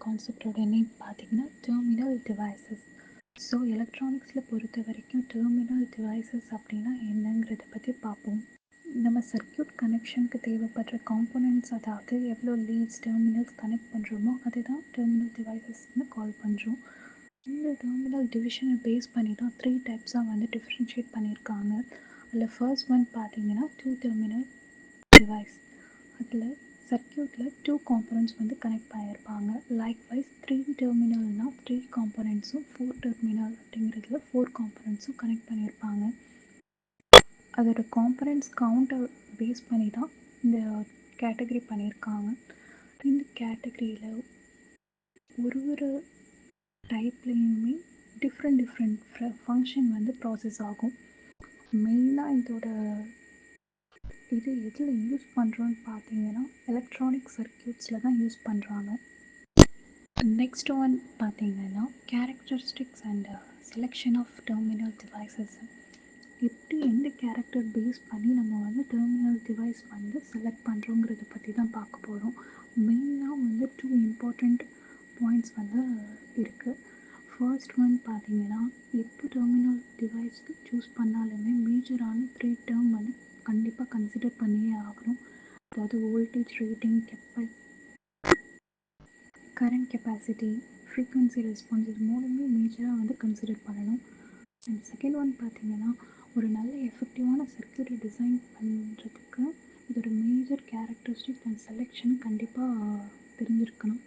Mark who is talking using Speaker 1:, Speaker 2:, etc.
Speaker 1: கான்செப்டோட name பார்த்தீங்கன்னா terminal devices. So எலக்ட்ரானிக்ஸில் பொறுத்த வரைக்கும் டெர்மினல் டிவைசஸ் அப்படின்னா என்னங்கிறத பற்றி பார்ப்போம். நம்ம சர்க்யூட் கனெக்ஷனுக்கு தேவைப்படுற காம்போனன்ட்ஸ், அதாவது எவ்வளோ லீட்ஸ் டெர்மினல்ஸ் கனெக்ட் பண்ணுறோமோ அதுதான் டெர்மினல் டிவைசஸ்ன்னு கால் பண்ணுறோம். இந்த டெர்மினல் டிவிஷனை பேஸ் பண்ணி தான் 3 டைப்ஸாக வந்து டிஃப்ரென்ஷியேட் பண்ணியிருக்காங்க. அதில் ஃபர்ஸ்ட் ஒன் பார்த்தீங்கன்னா டெர்மினல் டிவைஸ். அதில் சர்க்யூட்டில் 2 காம்போனன்ட்ஸ் வந்து கனெக்ட் பண்ணியிருப்பாங்க. லைக்வைஸ் 3 டெர்மினல்னால் 3 காம்போனன்ட்ஸும், 4 டெர்மினல் அப்படிங்கிறதுல 4 காம்போனன்ட்ஸும் கனெக்ட் பண்ணியிருப்பாங்க. அதோட காம்போனன்ட்ஸ் கவுண்டை பேஸ் பண்ணி தான் இந்த கேட்டகரி பண்ணியிருக்காங்க. இந்த கேட்டகரியில் ஒரு டைப்லேயுமே டிஃப்ரெண்ட் ஃபங்க்ஷன் வந்து ப்ராசஸ் ஆகும். மெயினாக இதோட இது எதில் யூஸ் பண்ணுறோன்னு பார்த்தீங்கன்னா எலக்ட்ரானிக் சர்க்யூட்ஸில் தான் யூஸ் பண்ணுறாங்க. நெக்ஸ்ட் ஒன் பார்த்தீங்கன்னா characteristics and selection of terminal devices. எப்படி எந்த கேரக்டர் பேஸ் பண்ணி நம்ம வந்து டெர்மினல் டிவைஸ் வந்து செலக்ட் பண்ணுறோங்கிறத பற்றி தான் பார்க்க போகிறோம். மெயினாக வந்து 2 இம்பார்ட்டண்ட் பாயிண்ட்ஸ் வந்து இருக்குது. ஃபர்ஸ்ட் ஒன் பார்த்தீங்கன்னா எப்போ டெர்மினல் டிவைஸ் சூஸ் பண்ணாலுமே மேஜரான 3 டேர்ம் வந்து கண்டிப்பாக கன்சிடர் பண்ணியே ஆகணும். அதாவது voltage rating, current capacity, frequency response, இது மூணுமே மேஜராக வந்து கன்சிடர் பண்ணணும். அண்ட் செகண்ட் ஒன் பார்த்தீங்கன்னா ஒரு நல்ல எஃபெக்டிவான சர்க்யூட்டை டிசைன் பண்ணுறதுக்கு இதோட மேஜர் கேரக்டரிஸ்டிக் அண்ட் செலெக்ஷன் கண்டிப்பாக தெரிஞ்சிருக்கணும்.